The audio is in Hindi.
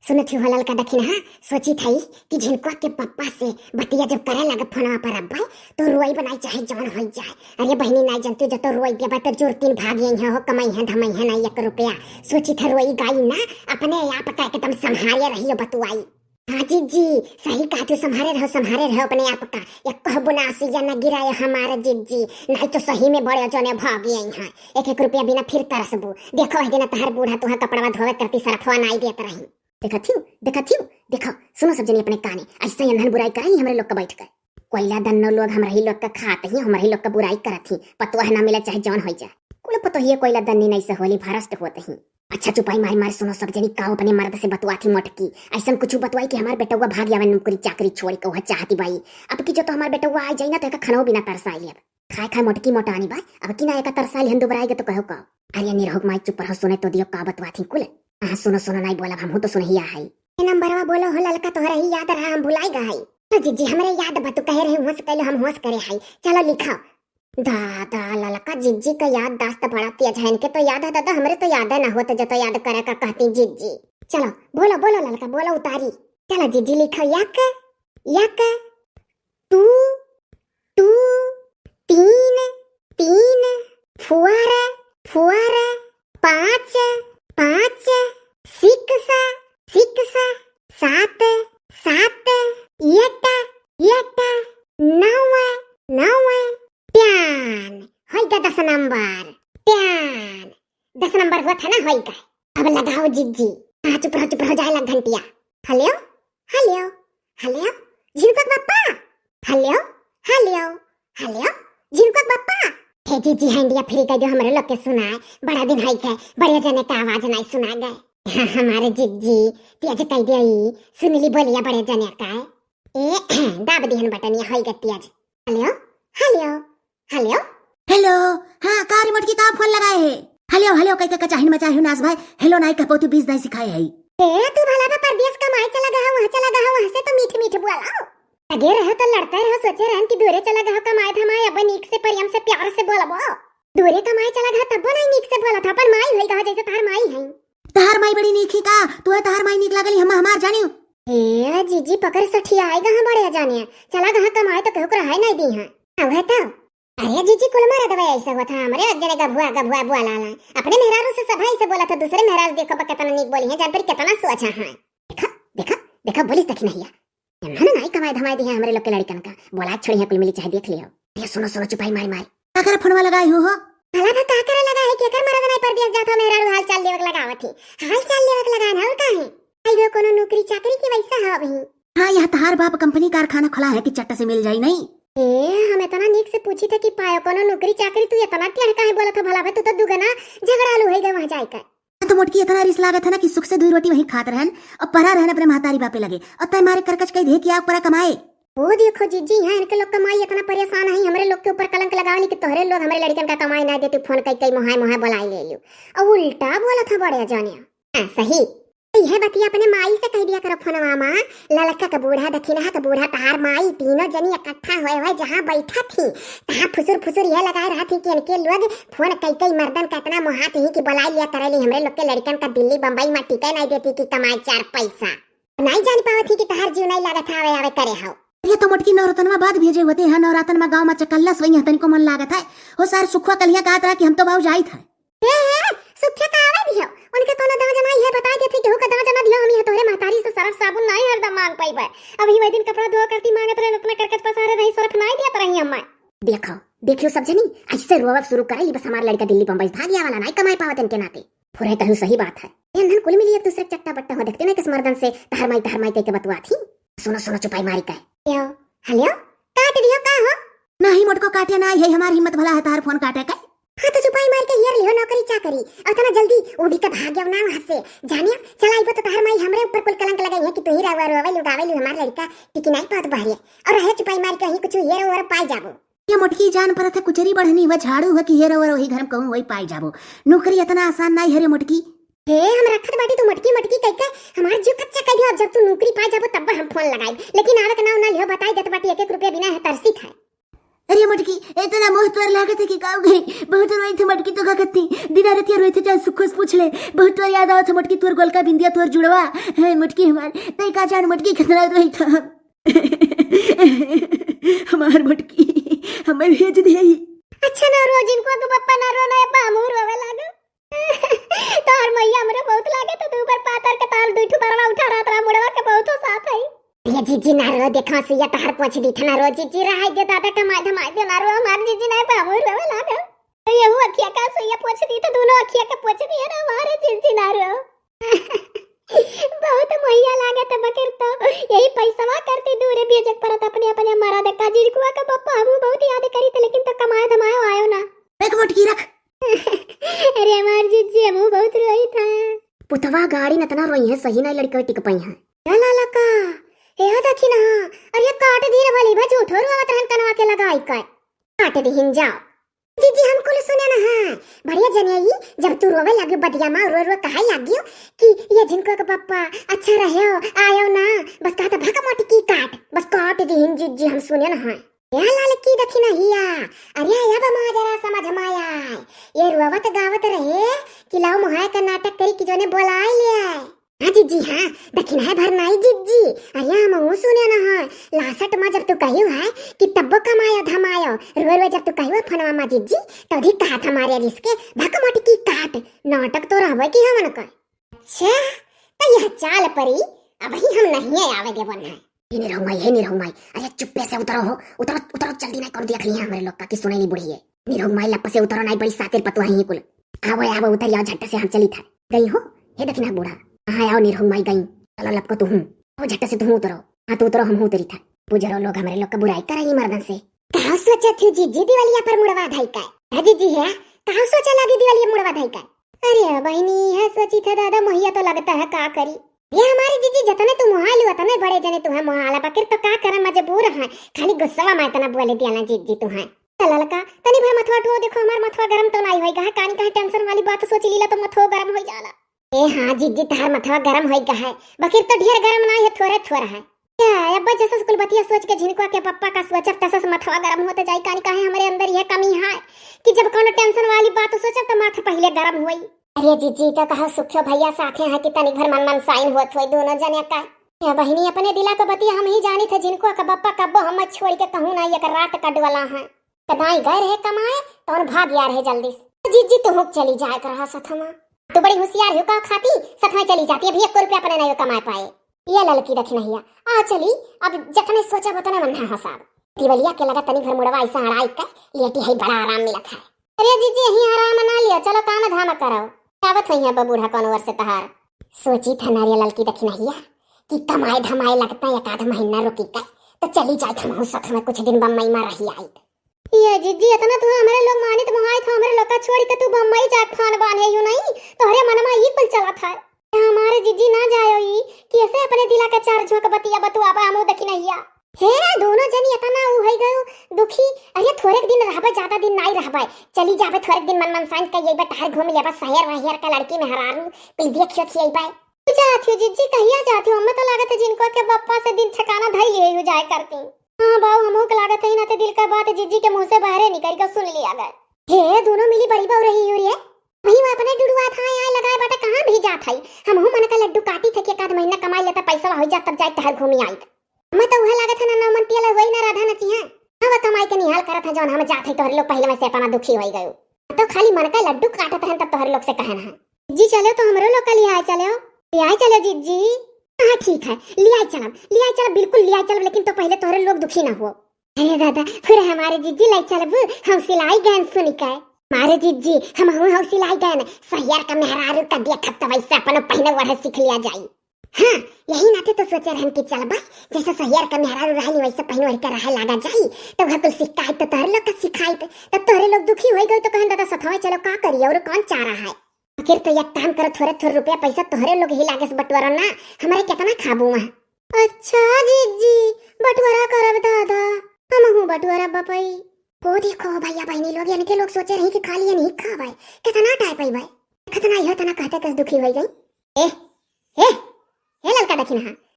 सुनत ही ललका दखिन हाँ सोची थई कि झिनका के पप्पा से बतिया जब करे लगे फोनवा पर अब्बा तो रोई बनाई चाहे जवन हो जाए। अरे बहनी नहीं जानती जो तो रोई देबा तो जोर तीन भाग यही हो कमाई है धमाई है ना 1 रुपया सोची था रोई गाई ना अपने आप का एकदम संभाले रहियो बतुआई। हाँ जीजी सही कहा तू संभाले रहो अपने आप का या कहबो ना सीजा न गिराए हमारा जीजी नहीं तो सही में बड़े जने भाग यही है 1 रुपया बिना फिर तरसबू। देखो है दिन तहर बूढ़ा तुहा कपड़वा धोवे करती सरफवा नहीं देत रही। देखा थी देखो सुनो सब जनी अपने काने ऐसे अंधन बुराई करही हमरे लोग का बैठ कर कोयला दन्नो लोग हमरा ही लोग का खात ही हमरा ही लोग का बुराई करत ही पतवा ना मिले चाहे जौन हो जाए कुल पतो ही कोयला दन्नी नहीं से होली भरस्ट होत ही। अच्छा चुपाई मार सुनो सब जनी काओ अपने मर्द से बतवा थी मोटकी ऐसा कुछ बतवाई कि हमार बेटवा भाग जावे नौकरी चाकरी छोड़ के वह चाहती बाई अब की जो तो हमार बेटवा आ जाई ना तो खानो बिना तरसाई ले खाए मोटकी मोटानी बाई अब की ना एक तरसाई हन दोबारा तो कहो का अरे निरहोक माई चुप रहो सुने तो दियो का बतवा थी कुल। हाँ सुनो नहीं बोला हम तो सुन ही आई नंबरवा बोलो हो ललका तोहरा ही याद रहा हम भुलाई गई तो जीजी हमरे याद बा तू कहे रहे होश कहलो हम होश करे हई चलो लिखो दादा ललका जीजी का याद दास्त बड़ा तेज है इनके तो याद है दादा हमरे तो याद है ना होते जो तो याद करे का कहती जीजी। चलो बोलो ललका बोलो उतारी चलो जीजी लिखो यक टू टू तीन तीन फुआरा फुआरा 5 5 6 6 7 7 8 9 9 प्यान होइगा 10 नंबर प्यान 10 नंबर हुआ था ना होइगा। अब लगाओ जीजी हाँ चुप रहो जाए लग घंटिया। हेलो हेलो हेलो झिनका पापा हेलो हेलो हेलो झिनका पापा हे जीजी हैंडिया फ्री कर दो हमारे लोग के सुनाए बड़ा दिन है बड़े जने का आवाज नहीं सुना गए। हाँ हमारे जीजी तेज कह दे सुनली बोलिया बड़े जने का ए दाब दिहन बटन ये होइगा तेज। हेलो हेलो हेलो हेलो हाँ कार रिमोट की का फोन लगाए है हेलो कह के चाहिन मचाही नास भाई हेलो नाई का पोती 20 नहीं सिखाए है ए तू भला का परदेश कमाए चला गया वहां से तो मीठ बोलाओ लगे रहो तो लड़ते रहो सोचे रहन कि दूरे चला गया कमाए धमाए अब नीक से प्रेम से प्यार से बोलबो दूरे कमाए चला गया तब नहीं नीक से बोला था पर माई होई कहा जैसे तार माई है तहार माई बड़ी नीक ही का तू तहार माई नीक लागली हम हमार जानियो ए जीजी पकड़ सठिया आएगा हम बड़े जाने चला गया कमाए तो कहू रहा नहीं दी है अब है तो अरे जीजी कुल मारा दवाई ऐसा हुआ था हमारे अजने का भुआ बुआ लाला अपने मेहरारू से सभा से बोला था दूसरे मेहरारू देखो कितना नीक बोली है जान पर कितना सोचा है देखा बोली तक नहीं है नहीं कमाए धमाए दी है हमारे लोग के लड़कन का बोला छोड़ी है कुल मिली चाहे देख लियो। ये सुनो चुपाई मार काकर फोनवा लगाई हो भला का काकर लगा है केकर मरद नहीं पर दिया जाता मेहरारू हाल चाल लेवक लगावत थी हाल चाल लेवक लगाना और का है आइयो कोनो नौकरी चाकरी की वैसा है अभी। हाँ यह तहार बाप कंपनी कारखाना खोला है कि चट्टा से मिल जाई नहीं हम इतना नीक से पूछी था कि पायो कोनो नौकरी चाकरी तू इतना टेढ़ काहे बोला था भला तू तो दुगना झगड़ालू होई गए वहां जाकर तो मोटकी इतना रिस लागत है ना कि सुख से 2 रोटी वहीं खात रहन और परा रहन अपने महतारी बापे लगे और तय मारे करकच कह दे कि आप परा कमाए। वो देखो जीजी यहाँ इनके लोग कमाई इतना परेशान है हमारे लोग के ऊपर कलंक लगावनी कि तोहरे लोग हमारे लड़कन का कमाई ना देते फोन कई मोहाय बोलाई ले लियो और उल्टा बोला था बड़े जानिया सही यह बतिया अपने माई से कह दिया करो फोनवा मां ललका का बूढ़ा दखिना का बूढ़ा तहार माई तीनों जनी इकट्ठा हुए जहाँ बैठा थी तहाँ फुसुर यह लगाए रहा थी कि इनके लोग फोन कई मर्दन का इतना मोहात ही कि बुला लिया तरली हमरे लोग के लड़कन का दिल्ली बम्बई में टिका नहीं देती कि कमाए 4 पैसा नहीं जान पावा थी कि तहार जीव नहीं लागत आवे करे हो। ये तो मोटकी नवरतन में बाद भेजे होते हैं नवरतन में गांव में चकल्लस वही हतन को मन लागत है हो सार सुखवा कलिया कहा था कि हम तो बाऊ जाई था सुखिया का आवे दियो उनके कोनो दांत जना है बता देती कि हो का दांत जना दियो हम तोहरे महतारी से सरफ साबुन नहीं हरदम मांग पाइबे अभी वही दिन कपड़ा धो करती मांगत रहे उतना करकट पसारे रही सरफ नहीं दिया रही हम देखो सब जनी ऐसे रोवब शुरू करे बस हमार लड़का दिल्ली बम्बई भागिया वाला नहीं कमाई पावत इनके नाते फुरे कहूं सही बात है इंधन कुल मिली एक दूसरे चट्टा बट्टा हो देखते ना किस मर्दन से तहर माई के बतवा थी। सुनो चुपाई मारी का हेलो काट दियो का हो नहीं मोटको काटे ना है हमार हिम्मत भला है तहर फोन काटे का हाँ तो चुपाई मार के हियर लियो नौकरी चाकरी और तना जल्दी वो भी का भाग गया ना वहां से जानिया चला आइबो तो तहर माई हमरे ऊपर कुल कलंक लगाई है कि तू ही रोवे लुगावे हमार लड़का टिकी नहीं पात बाहर और रहे चुपाई मार के ही कुछ हियर और पाई जाबो ये मोटकी जान पर थे कुचरी बढ़नी व झाड़ू है कि हियर और वही घर में कहूं वही पाई जाबो नौकरी इतना आसान नहीं है रे मोटकी हे हम रखत बाटी तू मटकी कह के हमार जो कच्चा कह दियो अब जब तू नौकरी पा जाबो तब हम फोन लगाई लेकिन आवे के ना लियो बताई देत बाटी 1 रुपया बिना है तरसी था अरे मटकी इतना मोह तोर लागत है कि गाँव गई बहुत रोई थे मटकी तो गगती दिना रतिया रोई थे चाहे सुखोस पूछ ले बहुत तोर याद आवत है मटकी तोर गोलका बिंदिया तोर जुड़वा है मटकी हमार तई का जान मटकी कितना रोई था हमार मटकी हमें भेज दे अच्छा ना रो जिनको के पप्पा ना रो ना बामू रोवे लागो तोर मैया हमरे बहुत लागे तो तू ऊपर पातर के ताल दुठू बरवा उठा रात रा मुड़वा के बहुत हो साथ है ये जीजी ना रो देखा से या तहर पोछ दी थना रो जीजी रहाई दे दादा कमाई धमाई दे ना रो हमार जीजी ना बामू रोवे लागो ये वो अखिया का से या पोछ दी तो दोनों अखिया के पोछ दी है ना हमारे जीजी ना रो बहुत मैया लागे तो बकर तो यही पैसावा करती दूर बेजक परत अपने अपने मारा दे का जिरकुआ का पप्पा हम बहुत याद करी थे लेकिन तो कमाए धमाए आयो ना रख मटकी रख अरे हमार जीजी हम बहुत रोई था पुतवा गाड़ी न तना रोई है सही ना लड़के टिक पई है या लाला का हे देखी ना अरे काट दी रे भली भा झूठो रोवत रहन कनवा के लगाई का काट दी हिन जाओ जीजी हमको ले सुने ना हां बढ़िया जनियाई जब तू रोवे लगे बदिया मां रो रो कहाई लागियो कि ये जिनको का पप्पा अच्छा रहे आयो ना बस कहता भका मोटी की काट बस काट दी हिन जीजी हम सुने ना हां या लाल की देखी ना हिया अरे या बमा जरा समझ माया ये रोवत गावत रहे कि लाओ मोहाय का नाटक करी कि जोने बोलाए ले आए हाँ जीजी हाँ दखिन है भरनाई जीजी अरे हम सुने ना हाँ लासट माँ जब तू कहियो है कि तब्बो कमायो धमायो रोए रोए जब तू कहियो फनवा माँ जीजी तो अधिक कहा था मारे रिस्के भक मोटी की काट नाटक तो रहवे की हमन का अच्छा तो यह चाल परी अब ही हम नहीं आवे देवन है ये निरहुमाई अरे चुप्पे से उतरो हो उतरो उतरो जल्दी नहीं कर दिया खनी हमारे लोग का कि सुने नहीं बुढ़ी है निरहुमाई लप से उतरो नहीं बड़ी सातिर पतवा ही कुल आवो आवो उतर आओ झट से हम चली था गई हो हे देखना बूढ़ा हाँ आओ निरहुमाई गई चलो लप को तू हूँ वो झट से तू उतरो हाँ तू उतरो हम उतरी था बुजरो लोग हमारे लोग का बुराई कराई मर्दन से कहा सोचा थी जीजी दिवालिया पर मुड़वा धाई का जीजी है कहा सोचा लगी दिवालिया मुड़वा धाई का अरे बहनी है सोची था दादा महिया तो लगता है का करी ये हमारी जीजी जतने तू मोहालू तने बड़े जने तू है मोहाला बकर तो का कर मजबूर है खाली गुस्सा में तना बोले दिया ना जीजी तू है ललका तनी भर मथवा टो देखो हमार मथवा गरम तो नहीं होई गा कानी का टेंशन वाली बात सोच लीला तो मथवा गरम हो जाला ए हां जीजी तार मथवा गरम होई गा है बकर तो ढेर गरम ना है थोड़ा थोड़ा है क्या अब्बा जैसा स्कूल बतिया सोच के झिनकुआ के पप्पा का सोचब तसस मथवा गरम होते जाई कानी का है हमारे अंदर यह कमी है कि जब कोनो टेंशन वाली बात सोचब तो माथा पहले गरम होई अरे जीजी तो कहा सुखियो भैया साथे है कि तनी भर मन मन साइन होत होई दोनों जने का या बहनी अपने दिला को बतिया हम ही जानी थे जिनको का बप्पा कब्बो हम छोड़ के कहूं ना ये रात कट वाला है कदाई गए रहे कमाए तो भाग गया रहे जल्दी जीजी तो हुक चली जाए कर सथमा तो बड़ी होशियार हो का खाती सथमा चली जाती अभी 1 रुपया अपने नहीं कमा पाए ये ललकी रख नहीं आ चली अब जतने सोचा बतना मन है हसाब दिवलिया के लगा तनी घर मुड़वा ऐसा अड़ाई का लेटी है बड़ा आराम मिलत है अरे जीजी यही आराम ना लियो चलो काम धाम करो आवत है बबूढ़ा कौन वर्ष तहार सोची था नारियल ललकी रखी नहीं कि कमाए धमाए लगता है 1 महीना रुकी का तो चली जाए हम साथ में कुछ दिन बम्बई में रही आई ये जीजी इतना तू हमारे लोग मानित मोहाई था हमारे लोग का छोड़ के तू बम्बई जा खान बाने यू नहीं तोहरे मन में ये कुल चला था हमारे जीजी ना जायो ई कि ऐसे अपने दिला का चार झोंक बतिया बतुआ बा हमो देखी नहीं हे दोनों जनी इतना उ है गयो दुखी अरे थोड़े दिन रहबे ज्यादा दिन नहीं रहबे चली जाबे थोड़े दिन मन मन साइन कहिए बटार घूम लेबे शहर वहर का लड़की में हरारू पी देखियो थी आईबे जाती हो जीजी कहिया जाती हो हमें तो लागत है जिनको के पप्पा से दिन ठिकाना धई लिए हो जाए करती हां बाऊ हमो के लागत है ना ते दिल का बात जीजी के मुंह से बाहर निकल के सुन लिया गए हे दोनों मिली बड़ी बाऊ रही हो रे वही मैं अपने डुडुआ था यहाँ लगाए बाटा कहां भी जात है हम हो मन का लड्डू काटी थे कि 1 महीना कमाई लेता पैसा हो जा तब जाए टहल घूमी आई मैं तो वह लागत है ना नौमंती वाला वही ना राधा नची है हम कमाई के निहाल करत है जौन हम जात है तोहरे लोग पहले में से अपना दुखी होई गयो तो खाली मन का लड्डू काटत रहन तब तोहरे लोग से कहना है जी चलो तो हमरो लोग का लिया चलो लिया चलो जीजी हां ठीक है लिया चलो बिल्कुल लिया चलो लेकिन तो पहले तोहरे लोग दुखी ना हो अरे दादा फिर हमारे जीजी लाई चलब हम सिलाई गन सुन के मारे जीजी हम सिलाई गन सहियार का मेहरारू का देखत तो वैसे अपन पहले वह सीख लिया जाई हाँ यही नाते तो सोचे रहन कि चलबा जैसे सहियार का मेहरारू रहली वैसे पहले वही का रह लागा जाई तो घर कुल शिकायत तो तोहरे लोग का शिकायत तो तोहरे लोग दुखी हो गए तो कहन दादा सथवा चलो का करिए और कौन चाह रहा है फिर तो एक काम करो थोड़े रुपया पैसा तोहरे लोग ही लागे से बटवारा ना हमारे कितना खाबू है अच्छा जीजी बटवारा करब दादा हम हूं बटवारा बपई वो देखो भैया बहनी लोग यानी के लोग सोचे रही कि खाली ये नहीं खावे कितना टाइप है भाई कितना यो तना कहते कस दुखी हो गई ए ए ए ललका देखी ना